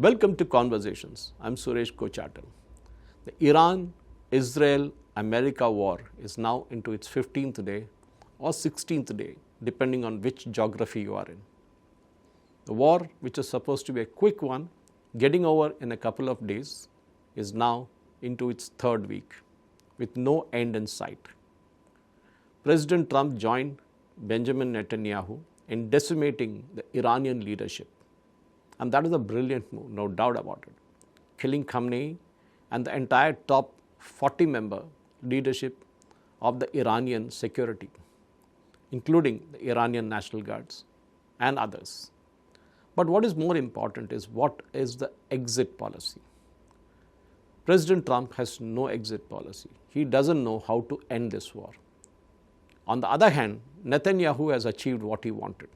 Welcome to Conversations. I'm Suresh Kochatal. The Iran-Israel-America war is now into its 15th day or 16th day, depending on which geography you are in. The war, which is supposed to be a quick one, getting over in a couple of days, is now into its third week with no end in sight. President Trump joined Benjamin Netanyahu in decimating the Iranian leadership. And that is a brilliant move, no doubt about it. Killing Khamenei and the entire top 40-member leadership of the Iranian security, including the Iranian National Guards and others. But what is more important is what is the exit policy. President Trump has no exit policy. He doesn't know how to end this war. On the other hand, Netanyahu has achieved what he wanted,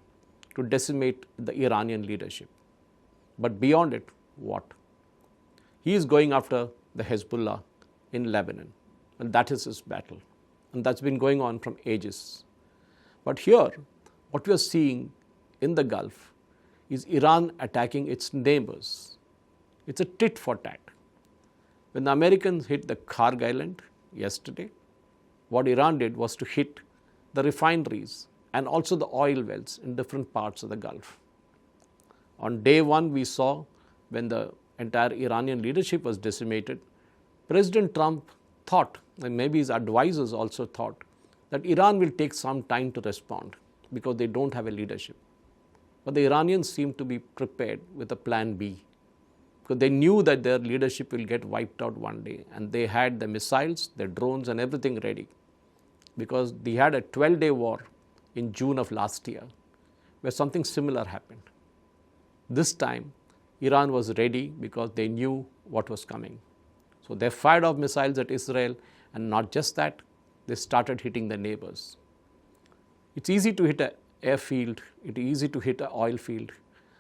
to decimate the Iranian leadership. But beyond it, what? He is going after the Hezbollah in Lebanon, and that is his battle. And that's been going on from ages. But here, what we are seeing in the Gulf is Iran attacking its neighbors. It's a tit for tat. When the Americans hit the Kharg Island yesterday, what Iran did was to hit the refineries and also the oil wells in different parts of the Gulf. On day one, we saw when the entire Iranian leadership was decimated, President Trump thought, and maybe his advisors also thought, that Iran will take some time to respond because they don't have a leadership. But the Iranians seem to be prepared with a plan B, because they knew that their leadership will get wiped out one day, and they had the missiles, the drones and everything ready. Because they had a 12-day war in June of last year where something similar happened. This time, Iran was ready because they knew what was coming. So they fired off missiles at Israel, and not just that, they started hitting the neighbors. It's easy to hit an airfield, it's easy to hit an oil field,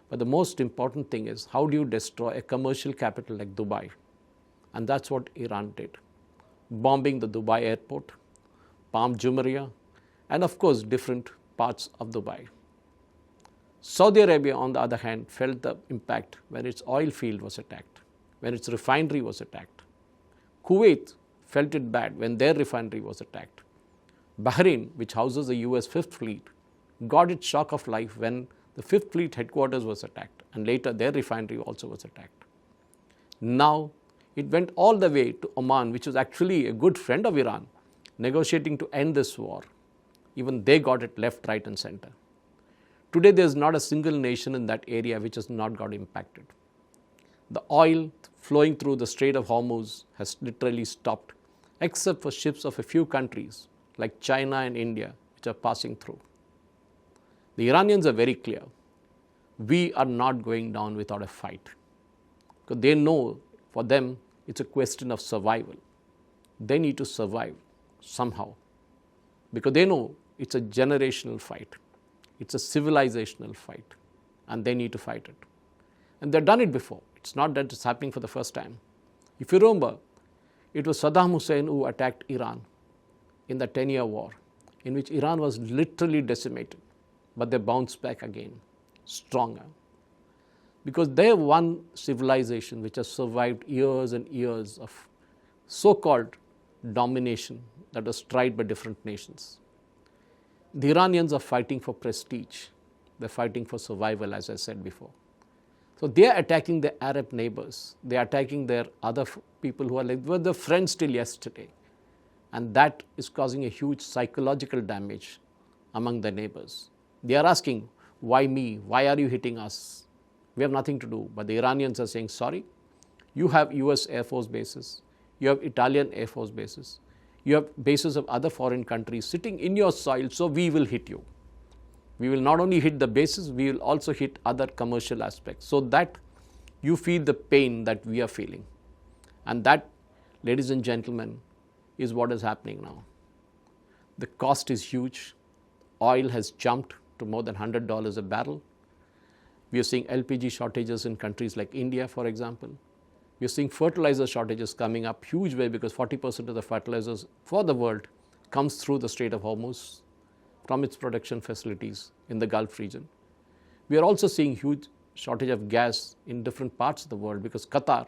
but the most important thing is how do you destroy a commercial capital like Dubai? And that's what Iran did, bombing the Dubai airport, Palm Jumeirah, and of course different parts of Dubai. Saudi Arabia, on the other hand, felt the impact when its oil field was attacked, when its refinery was attacked. Kuwait felt it bad when their refinery was attacked. Bahrain, which houses the US Fifth Fleet, got its shock of life when the Fifth Fleet headquarters was attacked, and later their refinery also was attacked. Now, it went all the way to Oman, which was actually a good friend of Iran, negotiating to end this war. Even they got it left, right and center. Today, there is not a single nation in that area which has not got impacted. The oil flowing through the Strait of Hormuz has literally stopped, except for ships of a few countries like China and India, which are passing through. The Iranians are very clear. We are not going down without a fight, because they know for them it's a question of survival. They need to survive somehow, because they know it's a generational fight. It's a civilizational fight, and they need to fight it. And they've done it before. It's not that it's happening for the first time. If you remember, it was Saddam Hussein who attacked Iran in the 10-year war, in which Iran was literally decimated, but they bounced back again, stronger. Because they're one civilization which has survived years and years of so-called domination that was tried by different nations. The Iranians are fighting for prestige. They're fighting for survival, as I said before. So they are attacking their Arab neighbors. They are attacking their other people who were their friends till yesterday. And that is causing a huge psychological damage among the neighbors. They are asking, why me? Why are you hitting us? We have nothing to do. But the Iranians are saying, sorry, you have US Air Force bases. You have Italian Air Force bases. You have bases of other foreign countries sitting in your soil, so we will hit you. We will not only hit the bases, we will also hit other commercial aspects, so that you feel the pain that we are feeling. And that, ladies and gentlemen, is what is happening now. The cost is huge. Oil has jumped to more than $100 a barrel. We are seeing LPG shortages in countries like India, for example. We are seeing fertilizer shortages coming up huge way, because 40% of the fertilizers for the world comes through the Strait of Hormuz from its production facilities in the Gulf region. We are also seeing huge shortage of gas in different parts of the world because Qatar,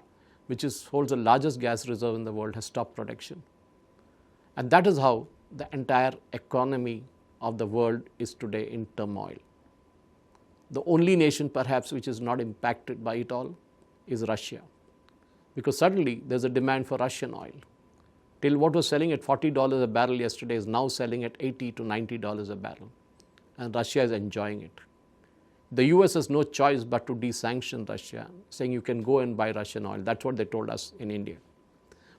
which holds the largest gas reserve in the world, has stopped production. And that is how the entire economy of the world is today in turmoil. The only nation perhaps which is not impacted by it all is Russia, because suddenly there's a demand for Russian oil. Till what was selling at $40 a barrel yesterday is now selling at $80 to $90 a barrel, and Russia is enjoying it. The US has no choice but to de-sanction Russia, saying you can go and buy Russian oil. That's what they told us in India.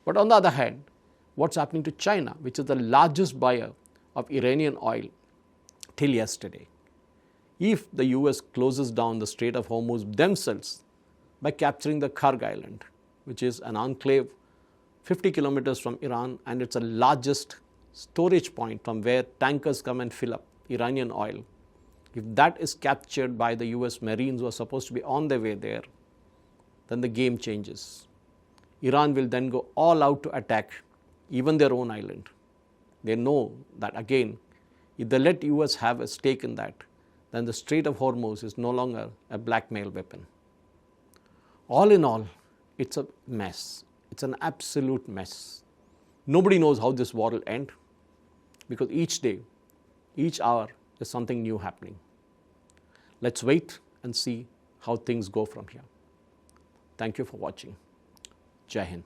But on the other hand, what's happening to China, which is the largest buyer of Iranian oil till yesterday? If the US closes down the Strait of Hormuz themselves by capturing the Kharg Island, which is an enclave 50 kilometers from Iran, and it's the largest storage point from where tankers come and fill up Iranian oil, if that is captured by the US Marines who are supposed to be on their way there, then the game changes. Iran will then go all out to attack even their own island. They know that, again, if they let US have a stake in that, then the Strait of Hormuz is no longer a blackmail weapon. All in all, it's a mess. It's an absolute mess. Nobody knows how this war will end, because each day, each hour, there's something new happening. Let's wait and see how things go from here. Thank you for watching. Jai Hind.